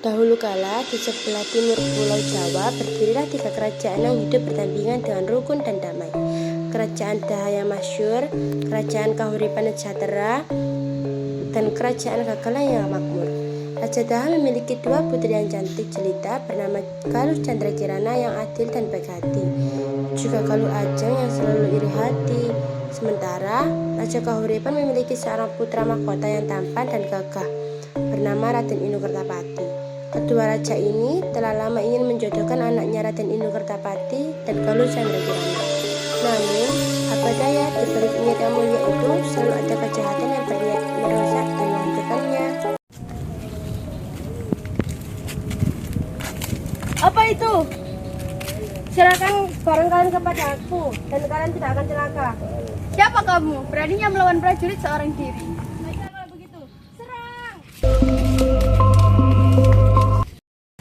Dahulu kala, di sebelah timur Pulau Jawa berdirilah 3 kerajaan yang hidup berdampingan dengan rukun dan damai. Kerajaan Daha yang masyhur, Kerajaan Kahuripan dan Sejahtera, dan Kerajaan Gagala yang makmur. Raja Daha memiliki 2 putri yang cantik jelita bernama Galuh Chandra Kirana yang adil dan baik hati, juga Galuh Ajeng yang selalu iri hati. Sementara Raja Kahuripan memiliki seorang putra mahkota yang tampan dan gagah bernama Raden Inu Kertapati. Kedua raja ini telah lama ingin menjodohkan anaknya Raden Inu Kertapati dan Galuh Chandra Kirana. Namun, apa daya, di balik niat yang mulia itu selalu ada kejahatan yang berniat merusak dan menghancurkannya. Apa itu? Serahkan barang kalian kepada aku dan kalian tidak akan celaka. Siapa kamu? Beraninya melawan prajurit seorang diri. Baiklah kalau begitu, serang!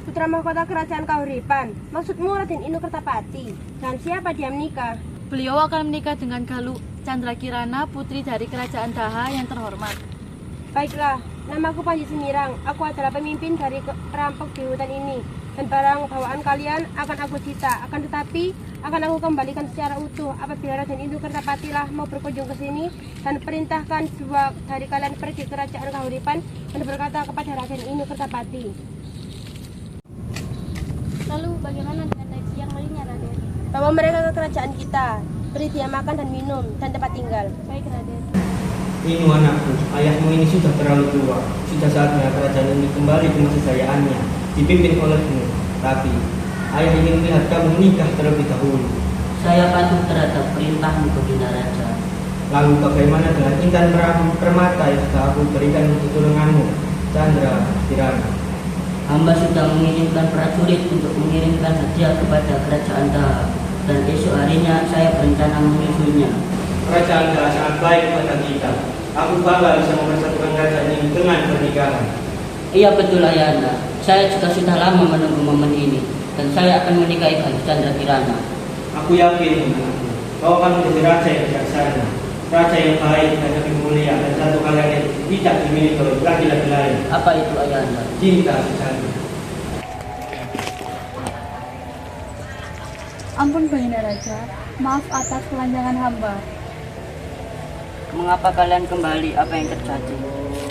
Putra mahkota kerajaan Kahuripan, maksudmu Raden Inu Kertapati. Dan siapa dia menikah? Beliau akan menikah dengan Galuh Chandra Kirana, putri dari kerajaan Daha yang terhormat. Baiklah, namaku Panji Semirang. Aku adalah pemimpin dari perampok di hutan ini. Dan barang bawaan kalian akan aku sita. Akan tetapi, akan aku kembalikan secara utuh apabila Raden Inu Kertapati lah mau berkunjung ke sini dan perintahkan 2 dari kalian pergi ke kerajaan Kahuripan dan berkata kepada Raden Inu Kertapati. Lalu bagaimana dengan reaksi yang lainnya, Raden? Bawa mereka ke kerajaan kita, beri dia makan dan minum dan tempat tinggal. Baik, Raden. Inu anakku, ayahmu ini sudah terlalu tua. Sudah saatnya kerajaan ini kembali ke masa jayaannya, dipimpin olehmu. Tapi, ayah ingin melihat kamu menikah terlebih dahulu. Saya patuh terhadap perintahmu, Baginda Raja. Lalu bagaimana dengan intan permata yang sudah aku berikan untuk tulunganmu, Chandra Kirana? Hamba sudah mengirimkan prajurit untuk mengirimkan hadiah kepada kerajaan Daha, dan esok harinya saya berencana menyusulnya. Kerajaan Daha sangat baik kepada kita. Aku bangga bisa mempersatukan kerajaan ini dengan pernikahan. Iya betul Ayahanda, saya juga sudah lama menunggu momen ini, dan saya akan menikahi Galuh Chandra Kirana. Aku yakin, anakku, kau akan menjadi raja yang bijaksana, raja yang baik dan lebih mulia, dan satu kalian yang tidak dimiliki oleh laki-laki lain. Apa itu Ayahanda? Cinta sejati. Ampun, Baginda Raja. Maaf atas kelanjangan hamba. Mengapa kalian kembali? Apa yang terjadi?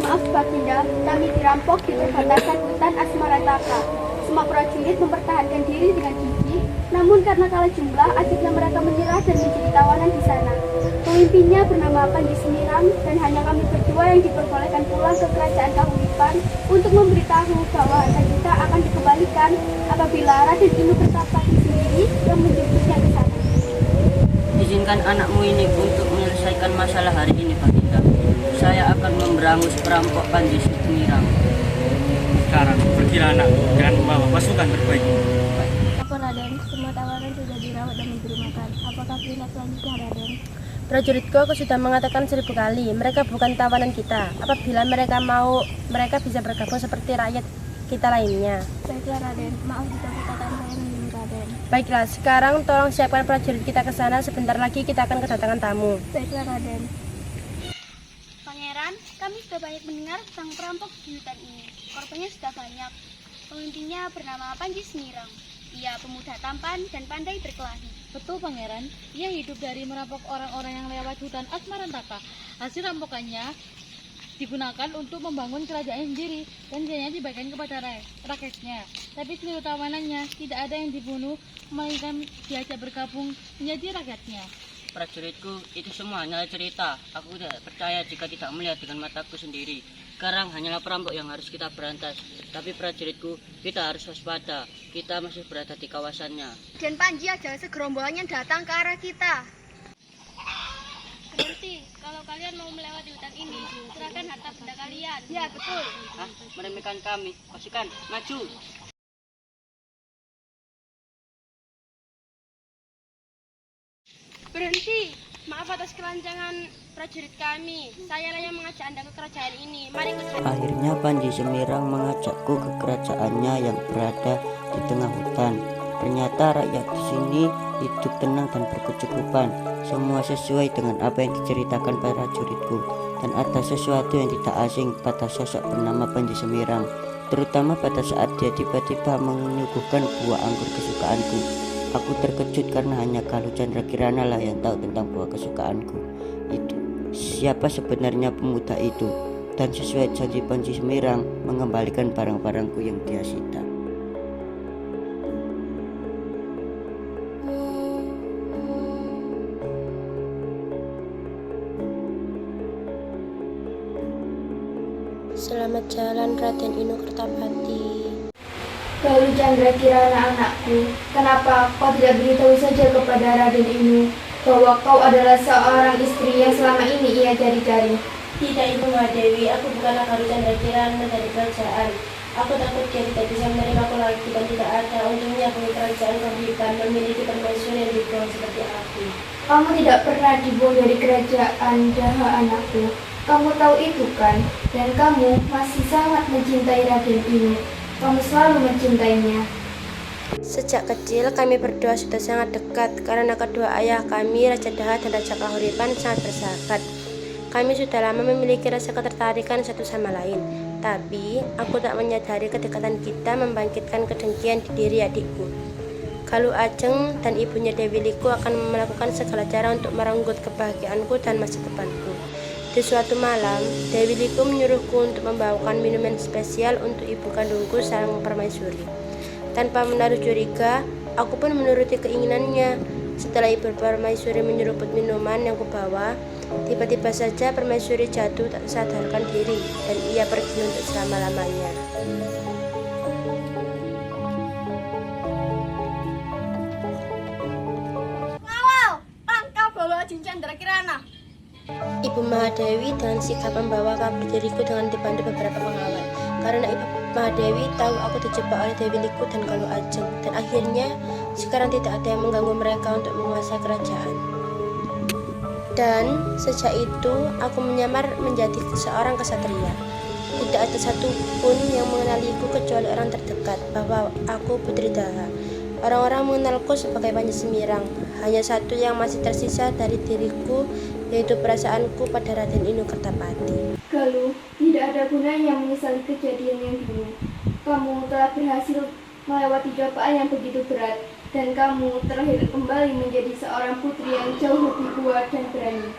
Maaf, Baginda. Kami dirampok di perbatasan hutan Asmarataka. Semua prajurit mempertahankan diri dengan gigih, namun karena kalah jumlah, akhirnya mereka menyerah dan menjadi tawanan di sana. Pemimpinnya bernama Panji Semirang, dan hanya kami berdua yang diperbolehkan pulang ke kerajaan Kahuripan untuk memberitahu bahwa harta kita akan dikembalikan apabila Raden Inu Kertapati sendiri yang menjemputnya ke sana. Izinkan anakmu ini untuk menyelesaikan masalah hari ini, Baginda. Saya akan memberangus perampok Panji Semirang. Sekarang pergilah anak dengan membawa pasukan terbaik. Apa, Raden? Semua tawanan sudah dirawat dan diberi makan. Apakah perintah selanjutnya, Raden? Prajuritku, aku sudah mengatakan 1000 kali, mereka bukan tawanan kita. Apabila mereka mau, mereka bisa bergabung seperti rakyat kita lainnya. Baiklah, Raden. Maaf jika perkataan saya menyinggung Raden. Baiklah, sekarang tolong siapkan prajurit kita ke sana. Sebentar lagi kita akan kedatangan tamu. Baiklah, Raden. Pangeran, kami sudah banyak mendengar tentang perampok di hutan ini. Korbannya sudah banyak. Pemimpinnya bernama Panji Semirang. Ia pemuda tampan dan pandai berkelahi. Betul, Pangeran. Ia hidup dari merampok orang-orang yang lewat hutan Asmarantaka. Hasil rampokannya digunakan untuk membangun kerajaan sendiri dan sisanya dibagikan kepada rakyatnya. Tapi seluruh tawanannya tidak ada yang dibunuh, melainkan diajak bergabung menjadi rakyatnya. Prajuritku, itu semua hanyalah cerita. Aku tidak percaya jika tidak melihat dengan mataku sendiri. Sekarang hanyalah perampok yang harus kita berantas. Tapi prajuritku, kita harus waspada. Kita masih berada di kawasannya. Dan Panji adalah segerombolan yang datang ke arah kita. Berhenti, kalau kalian mau melewati hutan ini, serahkan harta benda kalian. Ya, betul. Hah? Meremehkan kami. Pasukan, maju! Berhenti, maaf atas kelancangan prajurit kami. Saya yang mengajak Anda ke kerajaan ini. Mari ikut saya. Akhirnya Panji Semirang mengajakku ke kerajaannya yang berada di tengah hutan. Ternyata rakyat di sini hidup tenang dan berkecukupan. Semua sesuai dengan apa yang diceritakan para prajuritku. Dan ada sesuatu yang tidak asing pada sosok bernama Panji Semirang. terutama pada saat dia tiba-tiba menyuguhkan buah anggur kesukaanku. Aku terkejut karena hanya Galuh Candrakirana lah yang tahu tentang buah kesukaanku itu. Siapa sebenarnya pemuda itu? Dan sesuai janji Panji Semirang, mengembalikan barang-barangku yang dia sita. Selamat jalan Raden Inu Kertapati. Galuh Candrakirana anakku, kenapa kau tidak beritahu saja kepada Raden Inu bahwa kau adalah seorang istri yang selama ini ia cari-cari? Tidak Ibu Mahadewi, aku bukanlah Galuh Candrakirana dari kerajaan. Aku takut dia tidak bisa menerima aku lagi dan tidak ada untungnya bagi kerajaan Kahuripan memiliki permaisuri yang dibuang seperti aku. Kamu tidak pernah dibuang dari kerajaan Daha anakku. Kamu tahu itu kan? Dan kamu masih sangat mencintai Raden Inu. Kamu selalu mencintainya. Sejak kecil kami berdua sudah sangat dekat karena kedua ayah kami, Raja Daha dan Raja Kahuripan, sangat bersahabat. Kami sudah lama memiliki rasa ketertarikan satu sama lain. Tapi aku tak menyadari kedekatan kita membangkitkan kedengkian di diri adikku. Galuh Ajeng dan ibunya Dewi Liku akan melakukan segala cara untuk merenggut kebahagiaanku dan masa depanku. Di suatu malam, Dewi Liku menyuruhku untuk membawakan minuman spesial untuk ibu kandungku Sang Permaisuri. Tanpa menaruh curiga, aku pun menuruti keinginannya. Setelah ibu Permaisuri menyeruput minuman yang kubawa, tiba-tiba saja Permaisuri jatuh tak sadarkan diri dan ia pergi untuk selama-lamanya. Ngawal, tangkap Galuh Ajeng Candrakirana. Ibu Mahadewi dengan sikap membawa kabur diriku dengan dibantu beberapa pengawal. Karena Ibu Mahadewi tahu aku terjebak oleh Dewi Liku dan Galuh Ajeng, dan akhirnya sekarang tidak ada yang mengganggu mereka untuk menguasai kerajaan. Dan sejak itu aku menyamar menjadi seorang kesatria. Tidak ada satupun yang mengenaliku kecuali orang terdekat bahwa aku Putri Daha. Orang-orang mengenalku sebagai Panji Semirang. Hanya satu yang masih tersisa dari diriku, yaitu perasaanku pada Raden Inu Kertapati. Galuh, tidak ada gunanya menyesali kejadian yang dulu. Kamu telah berhasil melewati cobaan yang begitu berat, dan kamu terlahir kembali menjadi seorang putri yang jauh lebih kuat dan berani.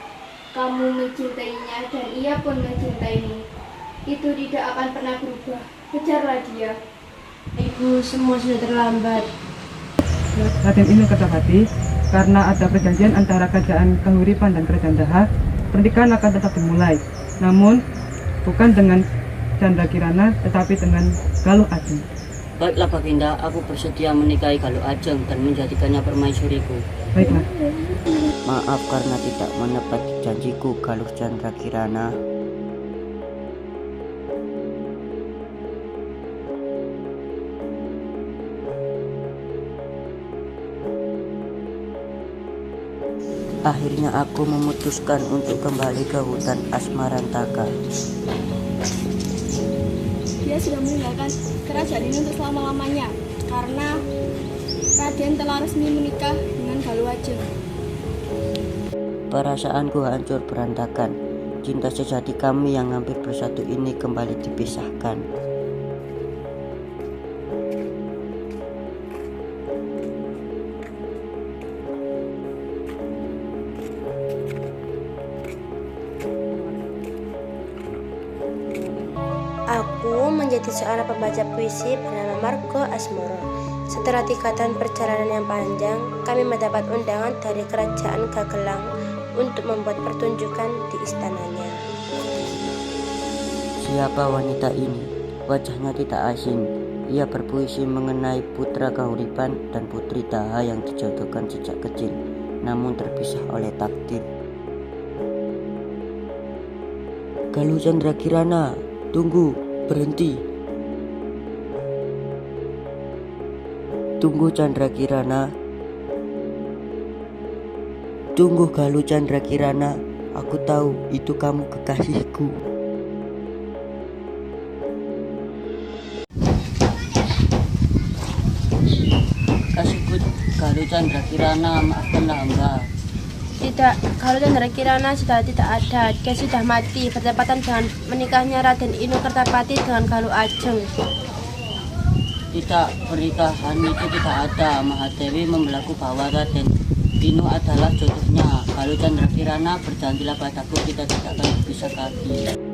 Kamu mencintainya dan ia pun mencintaimu. Itu tidak akan pernah berubah. Kejarlah dia. Ibu, semua sudah terlambat. Raden Inu Kertapati, karena ada perjanjian antara kerajaan Kahuripan dan kerajaan Daha, pernikahan akan tetap dimulai. Namun, bukan dengan Candrakirana, tetapi dengan Galuh Ajeng. Baiklah Baginda, aku bersedia menikahi Galuh Ajeng dan menjadikannya permaisuriku. Baiklah. Maaf karena tidak menepati janjiku, Galuh Candrakirana. Akhirnya aku memutuskan untuk kembali ke hutan Asmarantaka. Dia sudah meninggalkan kerajaan ini untuk selama-lamanya karena Raden telah resmi menikah dengan Galuh Ajeng. Perasaanku hancur berantakan. Cinta sejati kami yang hampir bersatu ini kembali dipisahkan. Aku menjadi seorang pembaca puisi bernama Margo Asmoro. Setelah 3 tahun perjalanan yang panjang, kami mendapat undangan dari Kerajaan Gagelang untuk membuat pertunjukan di istananya. Siapa wanita ini? Wajahnya tidak asing. Ia berpuisi mengenai putra Kahuripan dan putri Daha yang dijodohkan sejak kecil, namun terpisah oleh takdir. Galuh Candrakirana, tunggu, berhenti. Tunggu Candrakirana. Tunggu Galuh Candrakirana, aku tahu itu kamu kekasihku. Kasihku Galuh Candrakirana, maafkanlah hamba. Tidak, kalau Chandra Kirana sudah tidak ada, dia sudah mati bertepatan dengan menikahnya Raden Inu Kertapati dengan Galuh Ajeng. Tidak, pernikahan itu tidak ada. Mahadewi membelaku bahwa Raden Inu adalah jodohnya. Kalau Chandra Kirana, berjanjilah padaku kita tidak akan berpisah lagi.